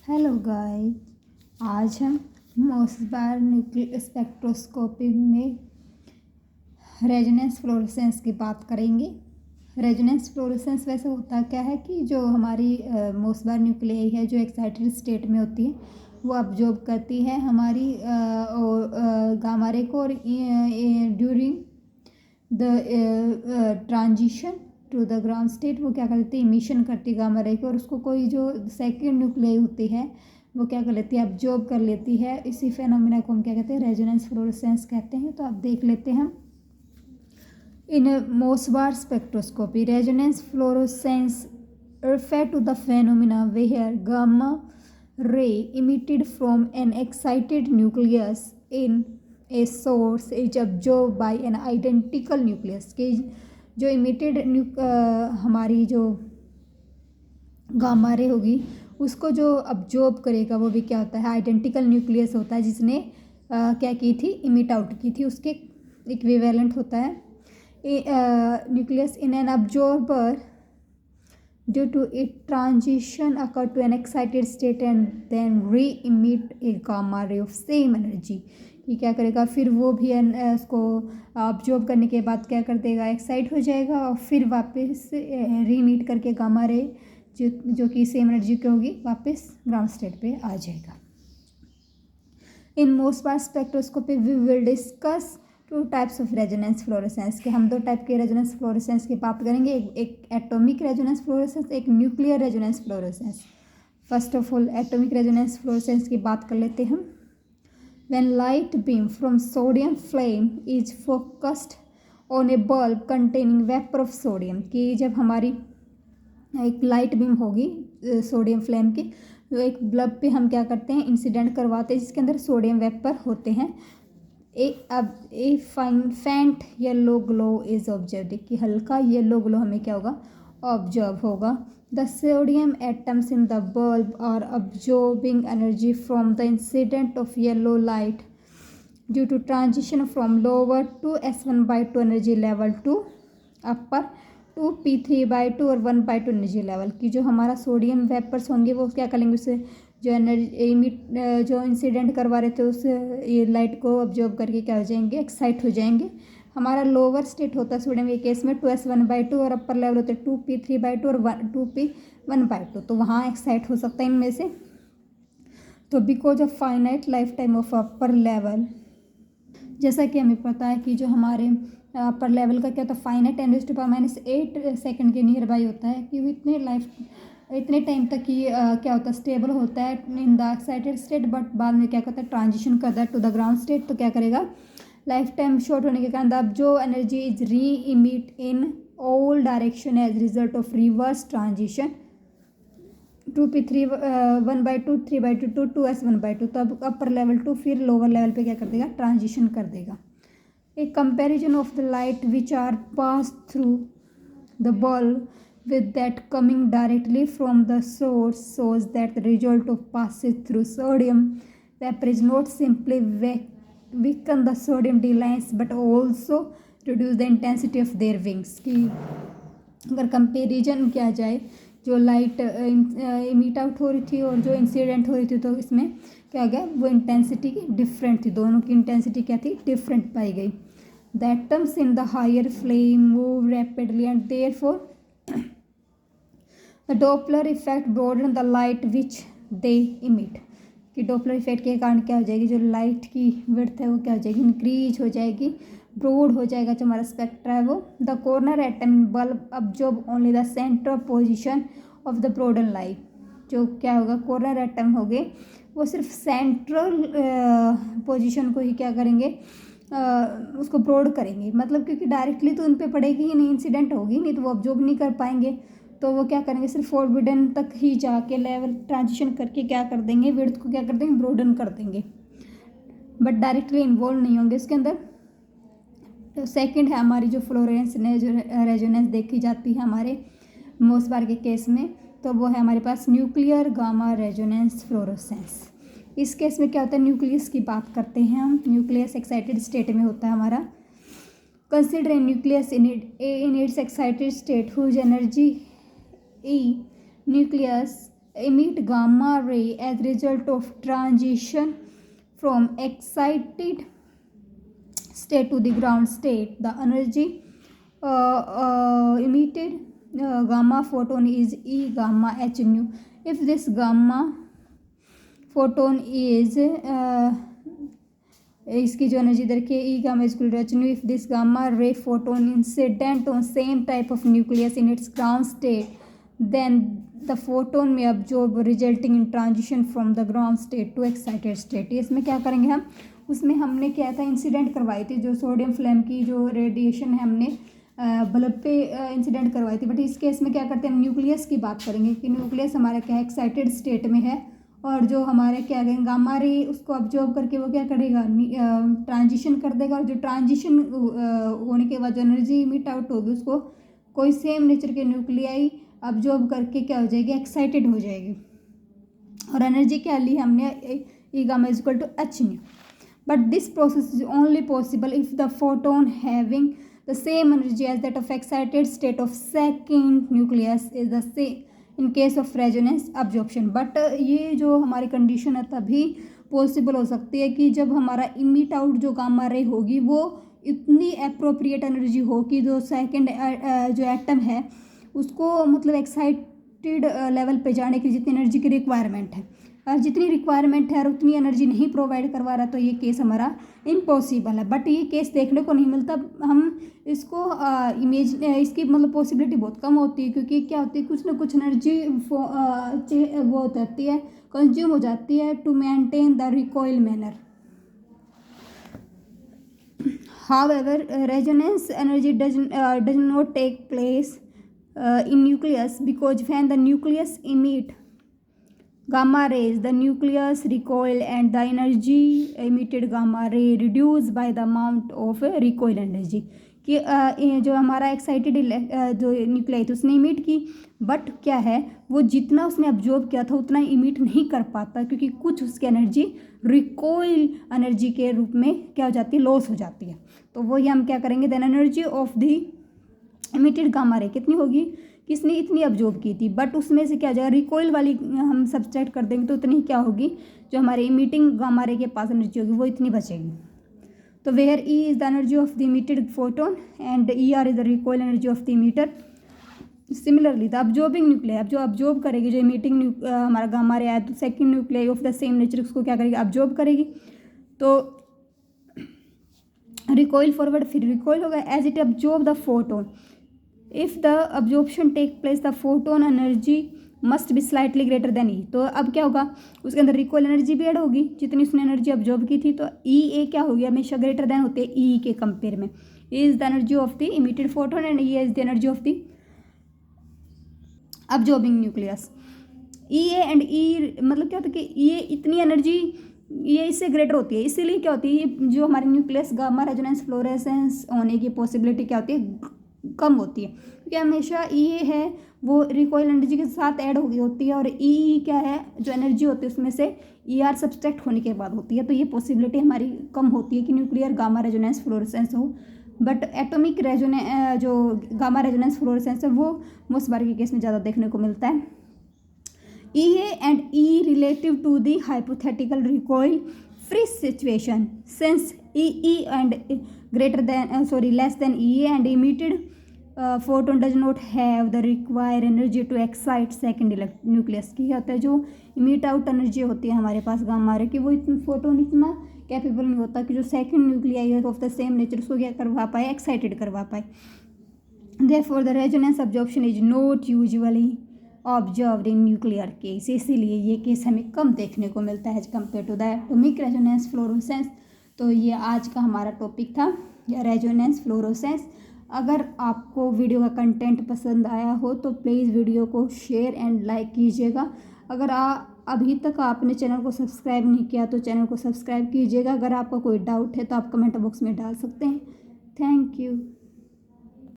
Hello guys, आज हम मोसबार nuclear spectroscopy में रेजोनेंस फ्लोरेसेंस की बात करेंगे। रेजोनेंस फ्लोरेसेंस वैसे होता क्या है कि जो हमारी मोसबार न्यूक्लियाई है जो एक्साइटेड स्टेट में होती है वो अब्जॉर्ब करती है हमारी गामा रे को, और during the transition to the ground state वो क्या कर देती है, इमिशन करती है गामा रे को, और उसको कोई जो सेकेंड न्यूक्लियाई होती है वो क्या कर लेती है, अब्जॉर्ब कर लेती है। इसी फेनोमेना को हम क्या कहते हैं, रेजोनेंस फ्लोरेसेंस कहते हैं। तो आप देख लेते हैं in a Mossbar spectroscopy, resonance fluorescence refer to the phenomena where gamma ray emitted from an excited nucleus in a source is absorbed by an identical nucleus। कि जो इमिटेड हमारी जो गामा रे होगी उसको जो अब्जॉर्ब करेगा वो भी क्या होता है, आइडेंटिकल न्यूक्लियस होता है जिसने क्या की थी, इमिट आउट की थी, उसके इक्विवेलेंट होता है nucleus in an absorber due to its transition occur to an excited state and then re-emit a gamma ray of same energy। ये क्या करेगा, फिर वो भी उसको ऑब्जॉर्ब करने के बाद क्या कर देगा, एक्साइट हो जाएगा और फिर वापस रीमीट करके गामा रे जो कि सेम एनर्जी की होगी वापस ग्राउंड स्टेट पे आ जाएगा। In Mossbauer spectroscopy we will discuss two types of resonance fluorescence के। हम दो टाइप के रेजोनेंस फ्लोरेसेंस की बात करेंगे, एक एटॉमिक रेजोनेंस फ्लोरेसेंस, एक nuclear resonance fluorescence. First of all atomic resonance fluorescence की बात कर लेते हैं हम। When light beam from sodium flame is focused on A bulb containing vapour of sodium, कि जब हमारी एक लाइट बीम होगी सोडियम फ्लेम की, तो एक बल्ब पे हम क्या करते हैं, इंसिडेंट करवाते हैं जिसके अंदर सोडियम वेपर होते हैं। A faint yellow glow is observed, कि हल्का येलो ग्लो हमें क्या होगा, ऑब्जर्व होगा। The sodium atoms in the bulb are absorbing energy from the incident of yellow light due to transition from lower to S1/2 energy level to upper to P3/2 और 1/2 energy level, की जो हमारा sodium vapours होंगे वो क्या करेंगे, उसे जो एनर्जी जो इंसिडेंट करवा रहे थे उस ये लाइट को ऑब्जॉर्व करके क्या हो जाएंगे, एक्साइट हो जाएंगे। हमारा लोअर स्टेट होता है सोडियम के केस में 2S1/2 और अपर लेवल होते हैं 2P3/2 और 2P1/2, तो वहाँ एक्साइट हो सकता है इनमें से। तो because of finite life time of upper level, जैसा कि हमें पता है कि जो हमारे अपर लेवल का क्या होता है, फाइनाइट 10⁻⁸ सेकंड के नियर बाई होता है, कि वो इतने टाइम तक ही क्या होता है, स्टेबल होता है in the excited state, but बाद में क्या करता है, ट्रांजिशन करता है टू द ग्राउंड स्टेट। तो क्या करेगा, लाइफ टाइम शॉर्ट होने के कारण अब जो energy is re emit in all direction as result of reverse transition 2P3 1/2 3/2 2S1/2, तब अपर लेवल टू फिर लोअर लेवल पे क्या कर देगा, ट्रांजिशन कर देगा। A comparison of the light which are pass through the bulb with that coming directly from the source shows that the result of passage through sodium vapor is not simply weaken the sodium D lines but also reduce the intensity of their wings। कि अगर comparison किया जाए, जो light emit out हो रही थी और जो इंसिडेंट हो रही थी, तो इसमें क्या गया, वो इंटेंसिटी की डिफरेंट थी, दोनों की इंटेंसिटी क्या थी, डिफरेंट पाई गई। The atoms in the higher flame move rapidly and therefore the Doppler effect broaden the light which they emit, कि डॉपलर इफेक्ट के कारण क्या हो जाएगी, जो लाइट की विड्थ है वो क्या हो जाएगी, इंक्रीज हो जाएगी, ब्रॉड हो जाएगा जो हमारा स्पेक्ट्रा है वो। The corner atom in bulb absorb only the centre position of the broaden light, जो क्या होगा, कॉर्नर एटम हो गए वो सिर्फ सेंट्रल पोजिशन को ही क्या करेंगे, उसको ब्रॉड करेंगे, मतलब क्योंकि डायरेक्टली तो उन पर पड़ेगी ही नहीं, इंसिडेंट होगी नहीं, तो वो ऑब्जॉर्ब नहीं कर पाएंगे, तो वो क्या करेंगे, सिर्फ फॉरबिडन तक ही जाके लेवल ट्रांजिशन करके क्या कर देंगे, विड्थ को क्या कर देंगे, ब्रॉडन कर देंगे, बट डायरेक्टली इन्वॉल्व नहीं होंगे इसके अंदर। तो सेकंड है हमारी जो फ्लोरेंस ने जो रेजोनेंस देखी जाती है हमारे मोसबार के केस में, तो वो है हमारे पास न्यूक्लियर गामा रेजोनेंस फ्लोरेसेंस। इस केस में क्या होता है, न्यूक्लियस की बात करते हैं हम, न्यूक्लियस एक्साइटेड स्टेट में होता है हमारा। Consider a nucleus in its excited state whose energy E nucleus emit gamma ray as result of transition from excited state to the ground state. The energy emitted gamma photon is E gamma h nu. If this gamma photon is इसकी जो energy देखिए E gamma is equal to H nu if this gamma ray photon incident on same type of nucleus in its ground state then the photon में absorb resulting in transition from the ground state to excited state. इसमें क्या करेंगे हम, उसमें हमने क्या था incident करवाई थी, जो सोडियम फ्लेम की जो रेडिएशन है हमने बल्ब पे इंसिडेंट करवाई थी। बट इस केस में क्या करते हैं, हम न्यूक्लियस की बात करेंगे कि न्यूक्लियस हमारा क्या है एक्साइटेड स्टेट में है और जो हमारे क्या कहेंगे गामा रे उसको ऑब्जर्व करके वो क्या करेगा ट्रांजिशन कर देगा और जो ट्रांजिशन होने के बाद जो एनर्जी इमिट आउट होगी उसको कोई सेम नेचर के न्यूक्लियाई ऑब्जर्व करके क्या हो जाएगी एक्साइटेड हो जाएगी और एनर्जी क्या ली हमने E gamma is equal to H nu. But this process is only possible if the photon having the same energy as that of excited state of second nucleus is the same in case of resonance absorption. बट ये जो हमारी condition है तभी possible हो सकती है कि जब हमारा इमिट आउट जो गामा रे होगी वो इतनी अप्रोप्रिएट एनर्जी हो कि जो सेकंड जो एटम है उसको मतलब एक्साइटेड लेवल पे जाने की जितनी एनर्जी की रिक्वायरमेंट है और जितनी रिक्वायरमेंट है और उतनी एनर्जी नहीं प्रोवाइड करवा रहा तो ये केस हमारा इम्पॉसिबल है। बट ये केस देखने को नहीं मिलता, हम इसको इसकी मतलब पॉसिबिलिटी बहुत कम होती है क्योंकि क्या होती है कुछ ना कुछ एनर्जी वो हो जाती है कंज्यूम हो जाती है to maintain the recoil manner. However, resonance energy does not take place in nucleus because when the nucleus emit gamma rays, the nucleus recoil and the energy emitted gamma ray reduced by the amount of recoil energy। कि जो हमारा excited जो nuclei थी उसने emit की but क्या है वो जितना उसने अब्जॉर्ब किया था उतना इमिट नहीं कर पाता क्योंकि कुछ उसकी एनर्जी रिकॉइल एनर्जी के रूप में क्या हो जाती है लॉस हो जाती है। तो वही हम क्या करेंगे then energy of the emitted gamma ray कितनी होगी, किसने इतनी अब्जॉर्ब की थी बट उसमें से क्या हो जाएगा रिकॉइल वाली हम सब्सट्रैक्ट कर देंगे तो उतनी क्या होगी जो हमारे इमिटिंग गामा रे के पास एनर्जी होगी वो इतनी बचेगी। तो where E is the energy of the emitted photon and E R is the recoil energy of the emitter. Similarly the absorbing nuclei अब जो अब्जॉर्ब करेगी जो इमिटिंग हमारा गामा रे आया तो second nuclei of the same nature उसको क्या करेगी अब्जॉर्ब करेगी तो रिकॉइल फॉरवर्ड फिर रिकॉइल होगा as it absorb the photon. If the absorption take place the photon energy must be slightly greater than E. तो अब क्या होगा उसके अंदर रिकॉइल एनर्जी भी ऐड होगी जितनी उसने एनर्जी अब्जॉर्ब की थी तो ई ए क्या होगी हमेशा ग्रेटर देन होते हैं ई के कंपेयर में। E is the energy of the emitted photon and E is the energy of the absorbing nucleus. E A and E मतलब क्या होता है कि ये इतनी एनर्जी ये इससे ग्रेटर होती है इसीलिए क्या होती है जो हमारे न्यूक्लियस गामा रेजोनेंस फ्लोरेसेंस होने की पॉसिबिलिटी क्या होती है कम होती है क्योंकि हमेशा ई है वो रिकॉइल एनर्जी के साथ ऐड हो गई होती है और ई क्या है जो एनर्जी होती है उसमें से ई आर सब्सट्रैक्ट होने के बाद होती है। तो ये पॉसिबिलिटी हमारी कम होती है कि न्यूक्लियर गामा रेजोनेंस फ्लोरेसेंस हो बट एटॉमिक जो गामा रेजोनेंस फ्लोरेसेंस है वो मोस्ट बार के केस में ज़्यादा देखने को मिलता है। E and E relative to the hypothetical recoil free situation since E and greater than less than E and emitted photon does not have the required energy to excite second nucleus। की होता है जो emit out energy होती है हमारे पास gamma ray की वो photon इतना कैपेबल नहीं होता कि जो second nuclei of the same nature उसको क्या करवा पाए एक्साइटेड करवा पाए। Therefore the resonance absorption is not usually observed in nuclear case. इसीलिए ये केस हमें कम देखने को मिलता है as compare to the atomic resonance fluorescence. तो ये आज का हमारा टॉपिक था रेजोनेंस फ्लोरेसेंस। अगर आपको वीडियो का कंटेंट पसंद आया हो तो प्लीज़ वीडियो को शेयर एंड लाइक कीजिएगा। अगर अभी तक आपने चैनल को सब्सक्राइब नहीं किया तो चैनल को सब्सक्राइब कीजिएगा। अगर आपका कोई डाउट है तो आप कमेंट बॉक्स में डाल सकते हैं। Thank you.